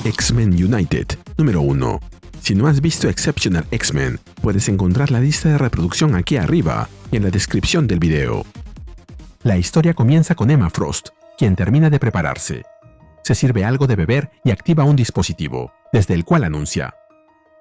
X-Men United, número 1. Si no has visto Exceptional X-Men, puedes encontrar la lista de reproducción aquí arriba y en la descripción del video. La historia comienza con Emma Frost, quien termina de prepararse. Se sirve algo de beber y activa un dispositivo, desde el cual anuncia: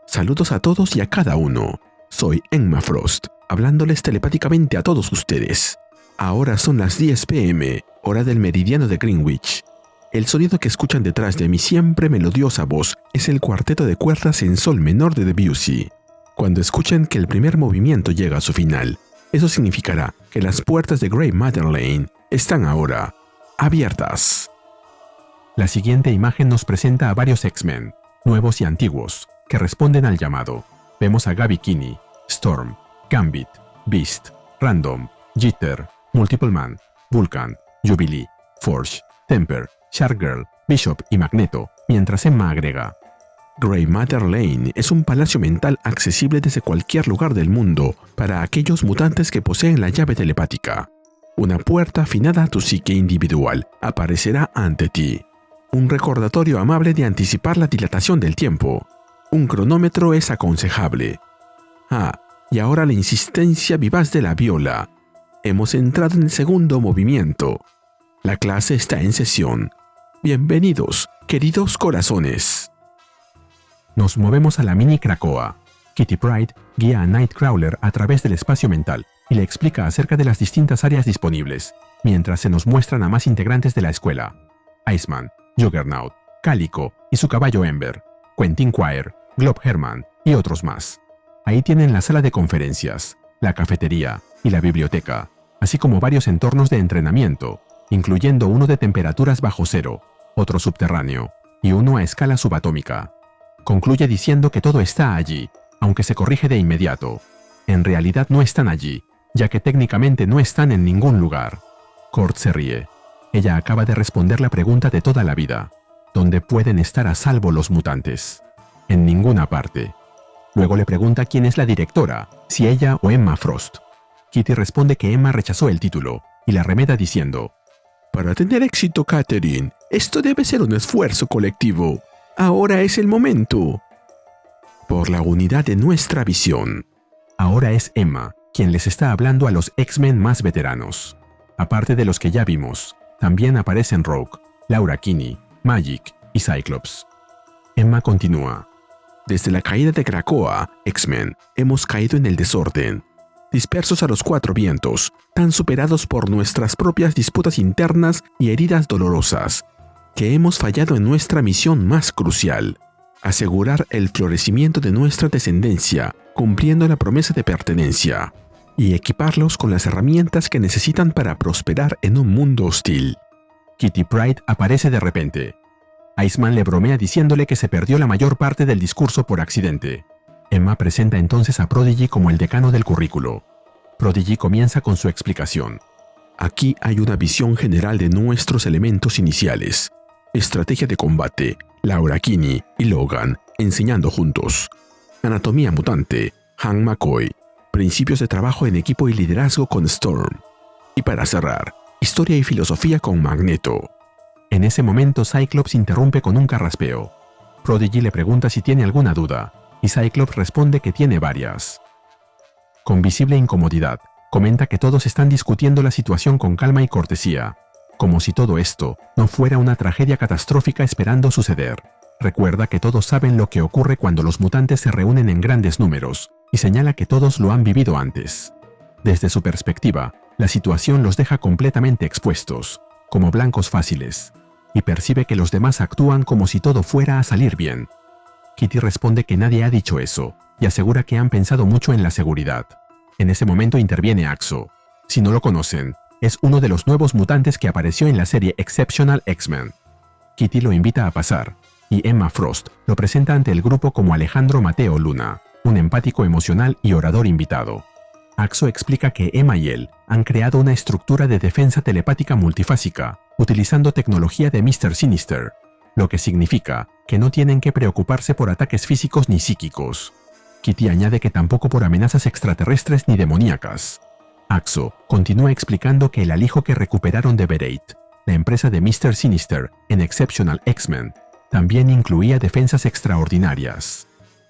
saludos a todos y a cada uno. Soy Emma Frost, hablándoles telepáticamente a todos ustedes. Ahora son las 10 p.m., hora del meridiano de Greenwich. El sonido que escuchan detrás de mi siempre melodiosa voz es el cuarteto de cuerdas en sol menor de Debussy. Cuando escuchen que el primer movimiento llega a su final, eso significará que las puertas de Grey Matter Lane están ahora abiertas. La siguiente imagen nos presenta a varios X-Men, nuevos y antiguos, que responden al llamado. Vemos a Gaby Kinney, Storm, Gambit, Beast, Random, Jitter, Multiple Man, Vulcan, Jubilee, Forge, Temper, Sharkgirl, Bishop y Magneto, mientras Emma agrega: Grey Matter Lane es un palacio mental accesible desde cualquier lugar del mundo para aquellos mutantes que poseen la llave telepática. Una puerta afinada a tu psique individual aparecerá ante ti. Un recordatorio amable de anticipar la dilatación del tiempo. Un cronómetro es aconsejable. Y ahora la insistencia vivaz de la viola. Hemos entrado en el segundo movimiento. La clase está en sesión. Bienvenidos, queridos corazones. Nos movemos a la mini Krakoa. Kitty Pryde guía a Nightcrawler a través del espacio mental y le explica acerca de las distintas áreas disponibles, mientras se nos muestran a más integrantes de la escuela: Iceman, Juggernaut, Cálico y su caballo Ember, Quentin Quire, Glob Herman y otros más. Ahí tienen la sala de conferencias, la cafetería y la biblioteca, así como varios entornos de entrenamiento, incluyendo uno de temperaturas bajo cero, otro subterráneo y uno a escala subatómica. Concluye diciendo que todo está allí, aunque se corrige de inmediato. En realidad no están allí, ya que técnicamente no están en ningún lugar. Kurt se ríe. Ella acaba de responder la pregunta de toda la vida: ¿dónde pueden estar a salvo los mutantes? En ninguna parte. Luego le pregunta quién es la directora, si ella o Emma Frost. Kitty responde que Emma rechazó el título y la remeda diciendo: para tener éxito, Catherine, esto debe ser un esfuerzo colectivo. Ahora es el momento. Por la unidad de nuestra visión. Ahora es Emma quien les está hablando a los X-Men más veteranos. Aparte de los que ya vimos, también aparecen Rogue, Laura Kinney, Magik y Cyclops. Emma continúa: desde la caída de Krakoa, X-Men, hemos caído en el desorden. Dispersos a los cuatro vientos, tan superados por nuestras propias disputas internas y heridas dolorosas, que hemos fallado en nuestra misión más crucial: asegurar el florecimiento de nuestra descendencia, cumpliendo la promesa de pertenencia, y equiparlos con las herramientas que necesitan para prosperar en un mundo hostil. Kitty Pryde aparece de repente. Iceman le bromea diciéndole que se perdió la mayor parte del discurso por accidente. Emma presenta entonces a Prodigy como el decano del currículo. Prodigy comienza con su explicación. Aquí hay una visión general de nuestros elementos iniciales. Estrategia de combate, Laura Kinney y Logan enseñando juntos. Anatomía mutante, Hank McCoy. Principios de trabajo en equipo y liderazgo con Storm. Y para cerrar, historia y filosofía con Magneto. En ese momento Cyclops interrumpe con un carraspeo. Prodigy le pregunta si tiene alguna duda, y Cyclops responde que tiene varias. Con visible incomodidad, comenta que todos están discutiendo la situación con calma y cortesía, como si todo esto no fuera una tragedia catastrófica esperando suceder. Recuerda que todos saben lo que ocurre cuando los mutantes se reúnen en grandes números, y señala que todos lo han vivido antes. Desde su perspectiva, la situación los deja completamente expuestos, como blancos fáciles, y percibe que los demás actúan como si todo fuera a salir bien. Kitty responde que nadie ha dicho eso, y asegura que han pensado mucho en la seguridad. En ese momento interviene Axo. Si no lo conocen, es uno de los nuevos mutantes que apareció en la serie Exceptional X-Men. Kitty lo invita a pasar, y Emma Frost lo presenta ante el grupo como Alejandro Mateo Luna, un empático emocional y orador invitado. Axo explica que Emma y él han creado una estructura de defensa telepática multifásica, utilizando tecnología de Mr. Sinister, lo que significa que no tienen que preocuparse por ataques físicos ni psíquicos. Kitty añade que tampoco por amenazas extraterrestres ni demoníacas. Axo continúa explicando que el alijo que recuperaron de Verate, la empresa de Mr. Sinister en Exceptional X-Men, También incluía defensas extraordinarias.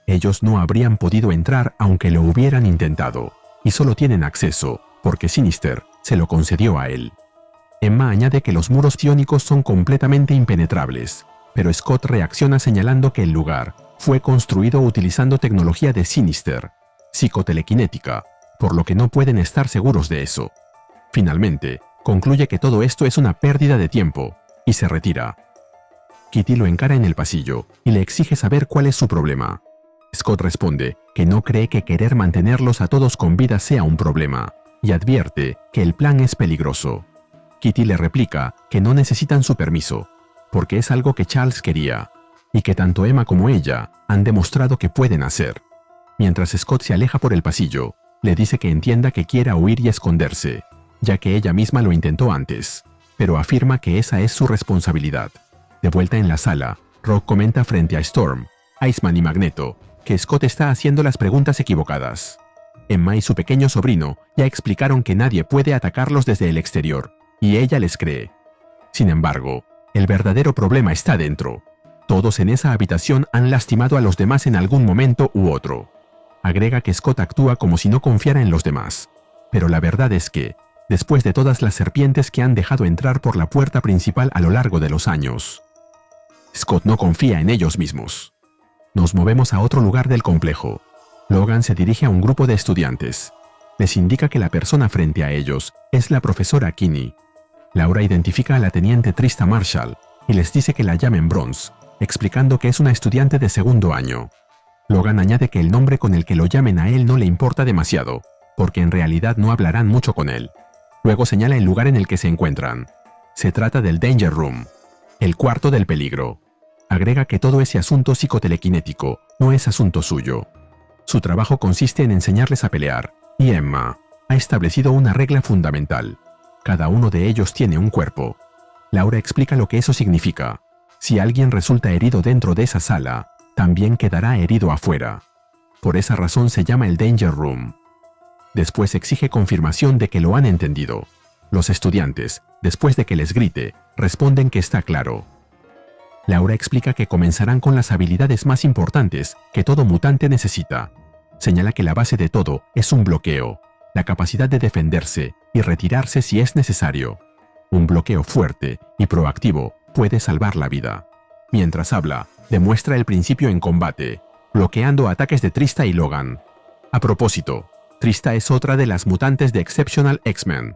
Ellos no habrían podido entrar aunque lo hubieran intentado, y solo tienen acceso porque Sinister se lo concedió a él. Emma añade que los muros psiónicos son completamente impenetrables, pero Scott reacciona señalando que el lugar fue construido utilizando tecnología de Sinister, psicotelequinética, por lo que no pueden estar seguros de eso. Finalmente, concluye que todo esto es una pérdida de tiempo, y se retira. Kitty lo encara en el pasillo y le exige saber cuál es su problema. Scott responde que no cree que querer mantenerlos a todos con vida sea un problema, y advierte que el plan es peligroso. Kitty le replica que no necesitan su permiso, porque es algo que Charles quería, y que tanto Emma como ella han demostrado que pueden hacer. Mientras Scott se aleja por el pasillo, le dice que entienda que quiera huir y esconderse, ya que ella misma lo intentó antes, pero afirma que esa es su responsabilidad. De vuelta en la sala, Rock comenta frente a Storm, Iceman y Magneto que Scott está haciendo las preguntas equivocadas. Emma y su pequeño sobrino ya explicaron que nadie puede atacarlos desde el exterior, y ella les cree. Sin embargo, el verdadero problema está dentro. Todos en esa habitación han lastimado a los demás en algún momento u otro. Agrega que Scott actúa como si no confiara en los demás, pero la verdad es que, después de todas las serpientes que han dejado entrar por la puerta principal a lo largo de los años, Scott no confía en ellos mismos. Nos movemos a otro lugar del complejo. Logan se dirige a un grupo de estudiantes. Les indica que la persona frente a ellos es la profesora Kinney. Laura identifica a la teniente Trista Marshall y les dice que la llamen Bronze, explicando que es una estudiante de segundo año. Logan añade que el nombre con el que lo llamen a él no le importa demasiado, porque en realidad no hablarán mucho con él. Luego señala el lugar en el que se encuentran. Se trata del Danger Room, el cuarto del peligro. Agrega que todo ese asunto psicotelequinético no es asunto suyo. Su trabajo consiste en enseñarles a pelear, y Emma ha establecido una regla fundamental. Cada uno de ellos tiene un cuerpo. Laura explica lo que eso significa. Si alguien resulta herido dentro de esa sala, también quedará herido afuera. Por esa razón se llama el Danger Room. Después exige confirmación de que lo han entendido. Los estudiantes, después de que les grite, responden que está claro. Laura explica que comenzarán con las habilidades más importantes que todo mutante necesita. Señala que la base de todo es un bloqueo, la capacidad de defenderse y retirarse si es necesario. Un bloqueo fuerte y proactivo puede salvar la vida. Mientras habla, demuestra el principio en combate, bloqueando ataques de Trista y Logan. A propósito, Trista es otra de las mutantes de Exceptional X-Men.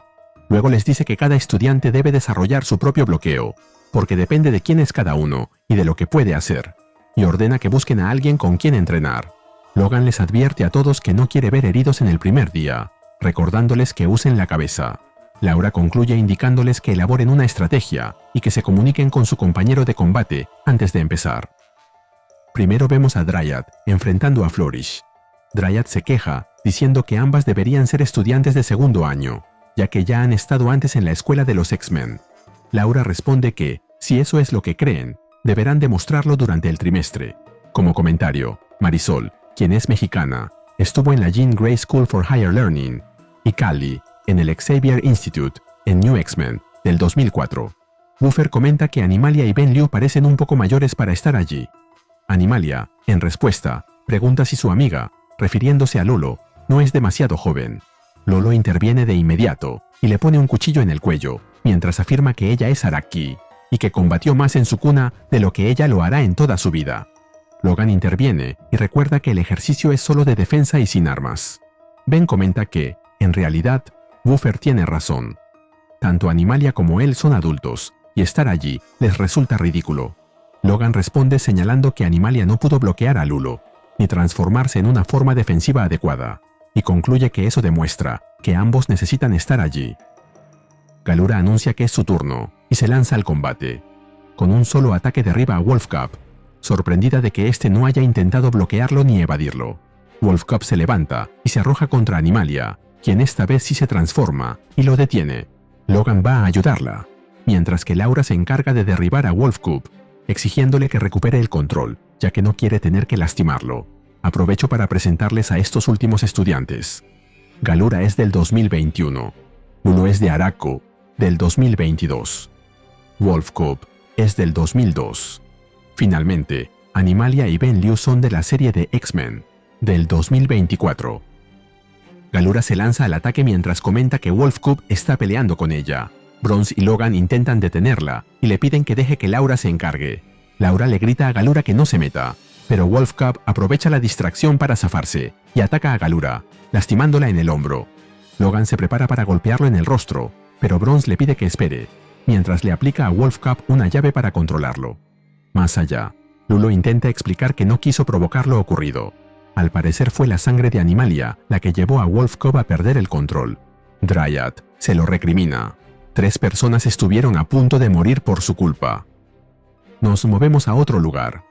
Luego les dice que cada estudiante debe desarrollar su propio bloqueo, porque depende de quién es cada uno y de lo que puede hacer, y ordena que busquen a alguien con quien entrenar. Logan les advierte a todos que no quiere ver heridos en el primer día, recordándoles que usen la cabeza. Laura concluye indicándoles que elaboren una estrategia y que se comuniquen con su compañero de combate antes de empezar. Primero vemos a Dryad enfrentando a Flourish. Dryad se queja, diciendo que ambas deberían ser estudiantes de segundo año, ya que ya han estado antes en la escuela de los X-Men. Laura responde que, si eso es lo que creen, deberán demostrarlo durante el trimestre. Como comentario, Marisol, quien es mexicana, estuvo en la Jean Grey School for Higher Learning, y Callie, en el Xavier Institute, en New X-Men, del 2004. Buffer comenta que Animalia y Ben Liu parecen un poco mayores para estar allí. Animalia, en respuesta, pregunta si su amiga, refiriéndose a Lolo, no es demasiado joven. Lolo interviene de inmediato y le pone un cuchillo en el cuello, mientras afirma que ella es Araki y que combatió más en su cuna de lo que ella lo hará en toda su vida. Logan interviene y recuerda que el ejercicio es solo de defensa y sin armas. Ben comenta que, en realidad, Buffer tiene razón. Tanto Animalia como él son adultos, y estar allí les resulta ridículo. Logan responde señalando que Animalia no pudo bloquear a Lulo, ni transformarse en una forma defensiva adecuada, y concluye que eso demuestra que ambos necesitan estar allí. Galura anuncia que es su turno, y se lanza al combate. Con un solo ataque derriba a Wolfcub, sorprendida de que éste no haya intentado bloquearlo ni evadirlo. Wolfcub se levanta y se arroja contra Animalia, quien esta vez sí se transforma y lo detiene. Logan va a ayudarla, mientras que Laura se encarga de derribar a Wolfcub, exigiéndole que recupere el control, ya que no quiere tener que lastimarlo. Aprovecho para presentarles a estos últimos estudiantes. Galura es del 2021. Lulo es de Araco, del 2022. Wolfcub es del 2002. Finalmente, Animalia y Ben Liu son de la serie de X-Men, del 2024. Galura se lanza al ataque mientras comenta que Wolf Cub está peleando con ella. Bronze y Logan intentan detenerla y le piden que deje que Laura se encargue. Laura le grita a Galura que no se meta, pero Wolf Cub aprovecha la distracción para zafarse y ataca a Galura, lastimándola en el hombro. Logan se prepara para golpearlo en el rostro, pero Bronze le pide que espere, mientras le aplica a Wolf Cub una llave para controlarlo. Más allá, Lulo intenta explicar que no quiso provocar lo ocurrido. Al parecer fue la sangre de Animalia la que llevó a Wolf Cub a perder el control. Dryad se lo recrimina. 3 personas estuvieron a punto de morir por su culpa. Nos movemos a otro lugar.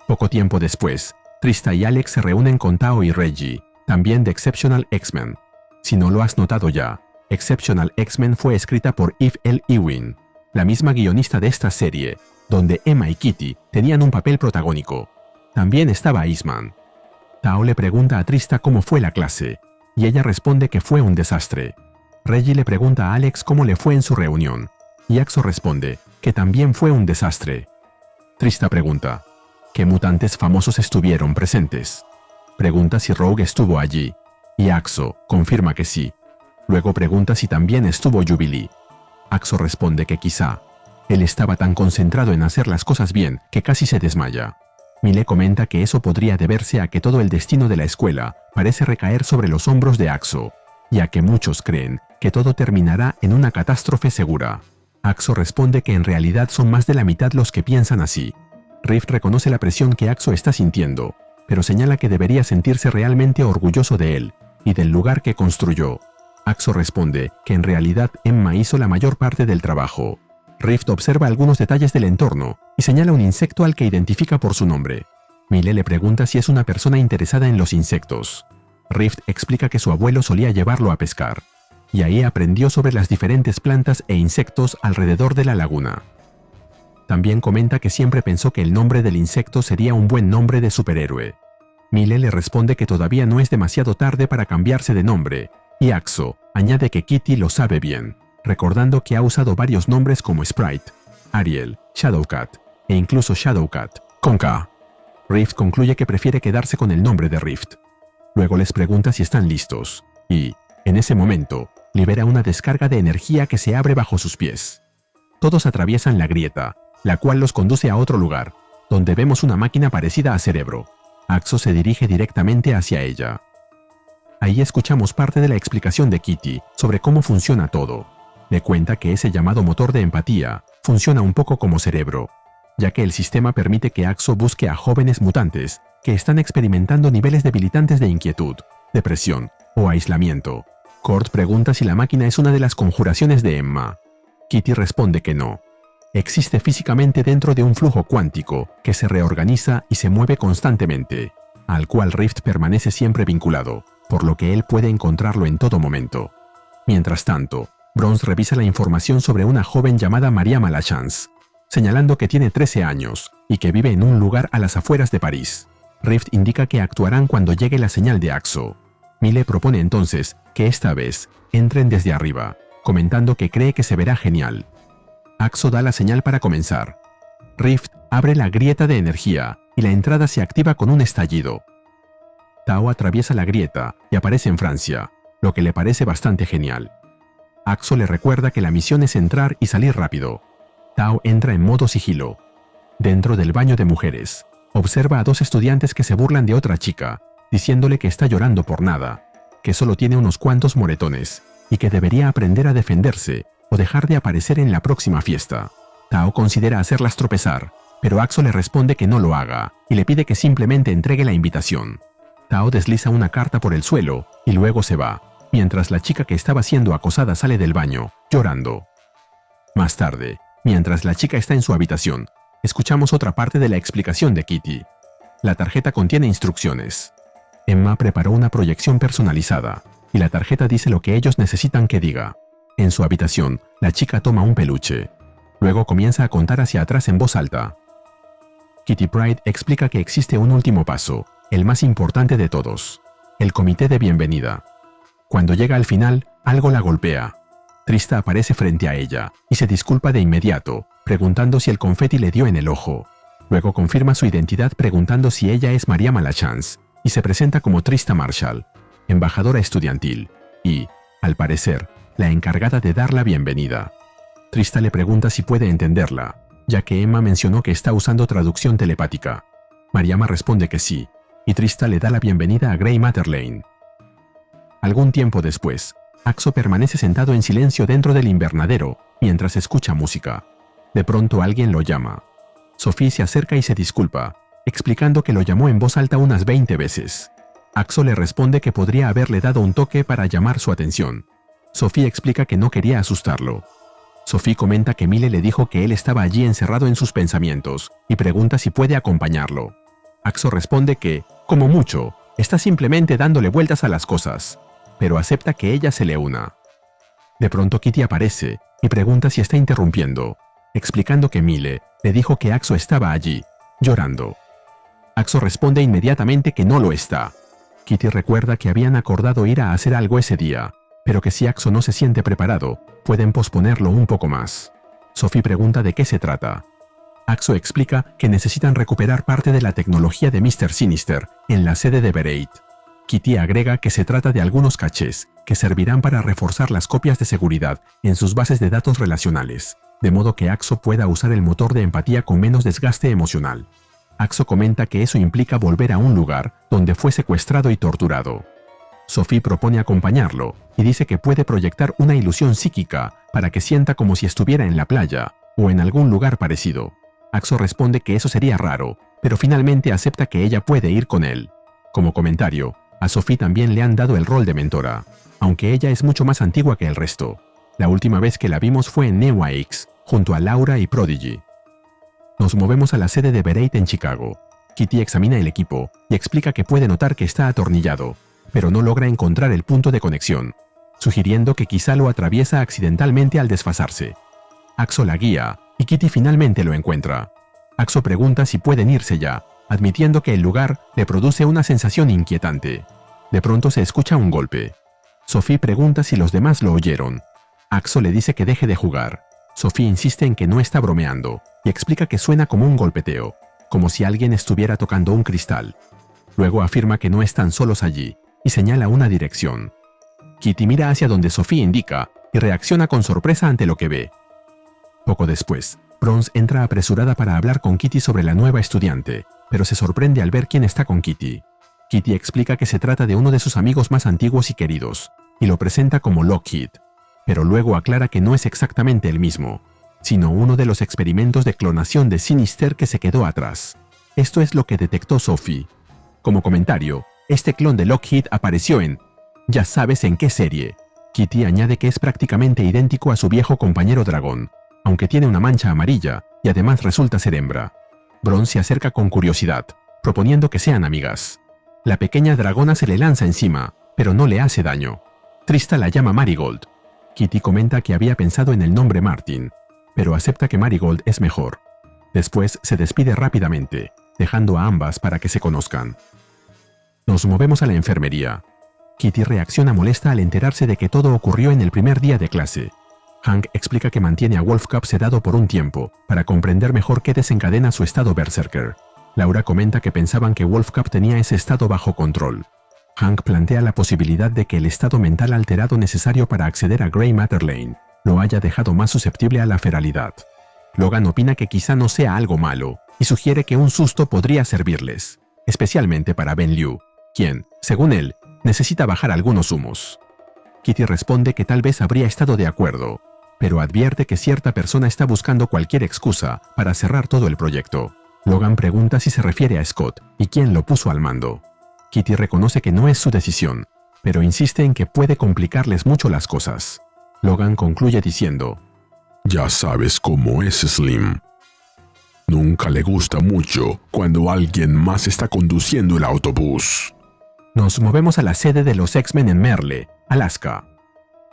Poco tiempo después, Trista y Alex se reúnen con Tao y Reggie, también de Exceptional X-Men. Si no lo has notado ya, Exceptional X-Men fue escrita por Eve L. Ewing, la misma guionista de esta serie, donde Emma y Kitty tenían un papel protagónico. También estaba Eastman. Tao le pregunta a Trista cómo fue la clase, y ella responde que fue un desastre. Reggie le pregunta a Alex cómo le fue en su reunión, y Axo responde que también fue un desastre. Trista pregunta, ¿qué mutantes famosos estuvieron presentes? Pregunta si Rogue estuvo allí, y Axo confirma que sí. Luego pregunta si también estuvo Jubilee. Axo responde que quizá. Él estaba tan concentrado en hacer las cosas bien que casi se desmaya. Mile comenta que eso podría deberse a que todo el destino de la escuela parece recaer sobre los hombros de Axo, y a que muchos creen que todo terminará en una catástrofe segura. Axo responde que en realidad son más de la mitad los que piensan así. Rift reconoce la presión que Axo está sintiendo, pero señala que debería sentirse realmente orgulloso de él y del lugar que construyó. Axo responde que en realidad Emma hizo la mayor parte del trabajo. Rift observa algunos detalles del entorno y señala un insecto al que identifica por su nombre. Mile le pregunta si es una persona interesada en los insectos. Rift explica que su abuelo solía llevarlo a pescar, y ahí aprendió sobre las diferentes plantas e insectos alrededor de la laguna. También comenta que siempre pensó que el nombre del insecto sería un buen nombre de superhéroe. Mile le responde que todavía no es demasiado tarde para cambiarse de nombre, y Axo añade que Kitty lo sabe bien, recordando que ha usado varios nombres como Sprite, Ariel, Shadowcat e incluso Shadowcat, con K. Rift concluye que prefiere quedarse con el nombre de Rift. Luego les pregunta si están listos, y, en ese momento, libera una descarga de energía que se abre bajo sus pies. Todos atraviesan la grieta, la cual los conduce a otro lugar, donde vemos una máquina parecida a Cerebro. Axo se dirige directamente hacia ella. Ahí escuchamos parte de la explicación de Kitty sobre cómo funciona todo. Le cuenta que ese llamado motor de empatía funciona un poco como Cerebro, ya que el sistema permite que Axo busque a jóvenes mutantes que están experimentando niveles debilitantes de inquietud, depresión o aislamiento. Kurt pregunta si la máquina es una de las conjuraciones de Emma. Kitty responde que no. Existe físicamente dentro de un flujo cuántico que se reorganiza y se mueve constantemente, al cual Rift permanece siempre vinculado, por lo que él puede encontrarlo en todo momento. Mientras tanto, Bronze revisa la información sobre una joven llamada Maria Malachance, señalando que tiene 13 años y que vive en un lugar a las afueras de París. Rift indica que actuarán cuando llegue la señal de Axo. Mile propone entonces que esta vez entren desde arriba, comentando que cree que se verá genial. Axo da la señal para comenzar. Rift abre la grieta de energía y la entrada se activa con un estallido. Tao atraviesa la grieta y aparece en Francia, lo que le parece bastante genial. Axo le recuerda que la misión es entrar y salir rápido. Tao entra en modo sigilo. Dentro del baño de mujeres, observa a 2 estudiantes que se burlan de otra chica, diciéndole que está llorando por nada, que solo tiene unos cuantos moretones y que debería aprender a defenderse o dejar de aparecer en la próxima fiesta. Tao considera hacerlas tropezar, pero Axo le responde que no lo haga y le pide que simplemente entregue la invitación. Tao desliza una carta por el suelo y luego se va, mientras la chica que estaba siendo acosada sale del baño, llorando. Más tarde, mientras la chica está en su habitación, escuchamos otra parte de la explicación de Kitty. La tarjeta contiene instrucciones. Emma preparó una proyección personalizada, y la tarjeta dice lo que ellos necesitan que diga. En su habitación, la chica toma un peluche. Luego comienza a contar hacia atrás en voz alta. Kitty Pryde explica que existe un último paso, el más importante de todos, el comité de bienvenida. Cuando llega al final, algo la golpea. Trista aparece frente a ella y se disculpa de inmediato, preguntando si el confeti le dio en el ojo. Luego confirma su identidad preguntando si ella es Mariama Lachance y se presenta como Trista Marshall, embajadora estudiantil y, al parecer, la encargada de dar la bienvenida. Trista le pregunta si puede entenderla, ya que Emma mencionó que está usando traducción telepática. Mariama responde que sí, y Trista le da la bienvenida a Grey Matter Lane. Algún tiempo después, Axo permanece sentado en silencio dentro del invernadero mientras escucha música. De pronto alguien lo llama. Sophie se acerca y se disculpa, explicando que lo llamó en voz alta unas 20 veces. Axo le responde que podría haberle dado un toque para llamar su atención. Sophie explica que no quería asustarlo. Sophie comenta que Mile le dijo que él estaba allí encerrado en sus pensamientos y pregunta si puede acompañarlo. Axo responde que, como mucho, está simplemente dándole vueltas a las cosas, pero acepta que ella se le una. De pronto Kitty aparece y pregunta si está interrumpiendo, explicando que Mile le dijo que Axo estaba allí, llorando. Axo responde inmediatamente que no lo está. Kitty recuerda que habían acordado ir a hacer algo ese día, pero que si Axo no se siente preparado, pueden posponerlo un poco más. Sophie pregunta de qué se trata. Axo explica que necesitan recuperar parte de la tecnología de Mr. Sinister en la sede de Bereidt. Kitty agrega que se trata de algunos cachés que servirán para reforzar las copias de seguridad en sus bases de datos relacionales, de modo que Axo pueda usar el motor de empatía con menos desgaste emocional. Axo comenta que eso implica volver a un lugar donde fue secuestrado y torturado. Sophie propone acompañarlo y dice que puede proyectar una ilusión psíquica para que sienta como si estuviera en la playa o en algún lugar parecido. Axo responde que eso sería raro, pero finalmente acepta que ella puede ir con él. Como comentario, a Sophie también le han dado el rol de mentora, aunque ella es mucho más antigua que el resto. La última vez que la vimos fue en Newa X, junto a Laura y Prodigy. Nos movemos a la sede de Bereidt en Chicago. Kitty examina el equipo y explica que puede notar que está atornillado, pero no logra encontrar el punto de conexión, sugiriendo que quizá lo atraviesa accidentalmente al desfasarse. Axo la guía y Kitty finalmente lo encuentra. Axo pregunta si pueden irse ya, admitiendo que el lugar le produce una sensación inquietante. De pronto se escucha un golpe. Sophie pregunta si los demás lo oyeron. Axo le dice que deje de jugar. Sophie insiste en que no está bromeando y explica que suena como un golpeteo, como si alguien estuviera tocando un cristal. Luego afirma que no están solos allí y señala una dirección. Kitty mira hacia donde Sophie indica y reacciona con sorpresa ante lo que ve. Poco después, Bronze entra apresurada para hablar con Kitty sobre la nueva estudiante, pero se sorprende al ver quién está con Kitty. Kitty explica que se trata de uno de sus amigos más antiguos y queridos, y lo presenta como Lockheed, pero luego aclara que no es exactamente el mismo, sino uno de los experimentos de clonación de Sinister que se quedó atrás. Esto es lo que detectó Sophie. Como comentario, este clon de Lockheed apareció en ya sabes en qué serie. Kitty añade que es prácticamente idéntico a su viejo compañero dragón, aunque tiene una mancha amarilla y además resulta ser hembra. Bronze se acerca con curiosidad, proponiendo que sean amigas. La pequeña dragona se le lanza encima, pero no le hace daño. Trista la llama Marigold. Kitty comenta que había pensado en el nombre Martin, pero acepta que Marigold es mejor. Después se despide rápidamente, dejando a ambas para que se conozcan. Nos movemos a la enfermería. Kitty reacciona molesta al enterarse de que todo ocurrió en el primer día de clase. Hank explica que mantiene a Wolfcap sedado por un tiempo, para comprender mejor qué desencadena su estado berserker. Laura comenta que pensaban que Wolfcap tenía ese estado bajo control. Hank plantea la posibilidad de que el estado mental alterado necesario para acceder a Grey Matter Lane lo haya dejado más susceptible a la feralidad. Logan opina que quizá no sea algo malo, y sugiere que un susto podría servirles, especialmente para Ben Liu, quien, según él, necesita bajar algunos humos. Kitty responde que tal vez habría estado de acuerdo, pero advierte que cierta persona está buscando cualquier excusa para cerrar todo el proyecto. Logan pregunta si se refiere a Scott y quién lo puso al mando. Kitty reconoce que no es su decisión, pero insiste en que puede complicarles mucho las cosas. Logan concluye diciendo: ya sabes cómo es Slim. Nunca le gusta mucho cuando alguien más está conduciendo el autobús. Nos movemos a la sede de los X-Men en Merle, Alaska.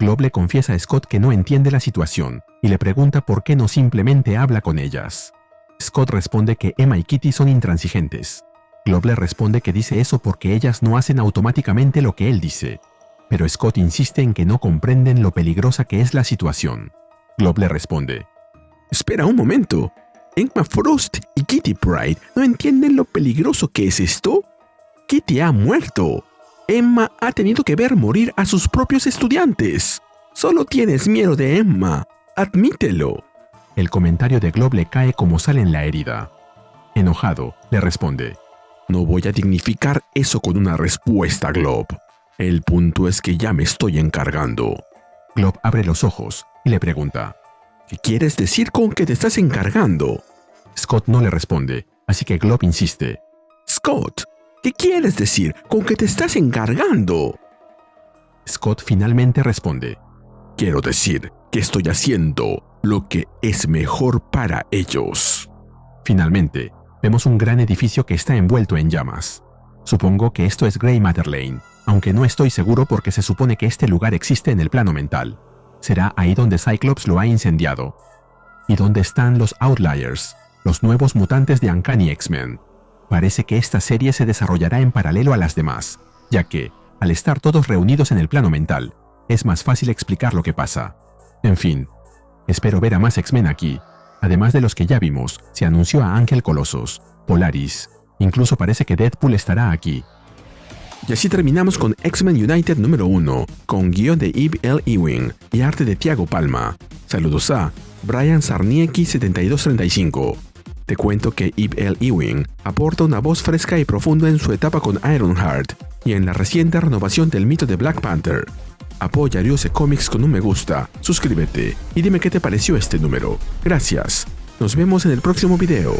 Glob le confiesa a Scott que no entiende la situación y le pregunta por qué no simplemente habla con ellas. Scott responde que Emma y Kitty son intransigentes. Glob le responde que dice eso porque ellas no hacen automáticamente lo que él dice, pero Scott insiste en que no comprenden lo peligrosa que es la situación. Glob le responde: espera un momento. ¿Emma Frost y Kitty Pryde no entienden lo peligroso que es esto? Kitty ha muerto. Emma ha tenido que ver morir a sus propios estudiantes. Solo tienes miedo de Emma. Admítelo. El comentario de Glob le cae como sal en la herida. Enojado, le responde: no voy a dignificar eso con una respuesta, Glob. El punto es que ya me estoy encargando. Glob abre los ojos y le pregunta: ¿qué quieres decir con que te estás encargando? Scott no le responde, así que Glob insiste: Scott, ¿qué quieres decir con que te estás encargando? Scott finalmente responde: quiero decir que estoy haciendo lo que es mejor para ellos. Finalmente, vemos un gran edificio que está envuelto en llamas. Supongo que esto es Grey Matter Lane, aunque no estoy seguro porque se supone que este lugar existe en el plano mental. Será ahí donde Cyclops lo ha incendiado. ¿Y dónde están los Outliers, los nuevos mutantes de Uncanny X-Men? Parece que esta serie se desarrollará en paralelo a las demás, ya que, al estar todos reunidos en el plano mental, es más fácil explicar lo que pasa. En fin, espero ver a más X-Men aquí. Además de los que ya vimos, se anunció a Ángel Colossus, Polaris, incluso parece que Deadpool estará aquí. Y así terminamos con X-Men United número 1, con guión de Eve L. Ewing y arte de Thiago Palma. Saludos a Brian Sarniecki 7235. Te cuento que Eve L. Ewing aporta una voz fresca y profunda en su etapa con Ironheart y en la reciente renovación del mito de Black Panther. Apoya a Ryuse Comics con un me gusta, suscríbete y dime qué te pareció este número. Gracias. Nos vemos en el próximo video.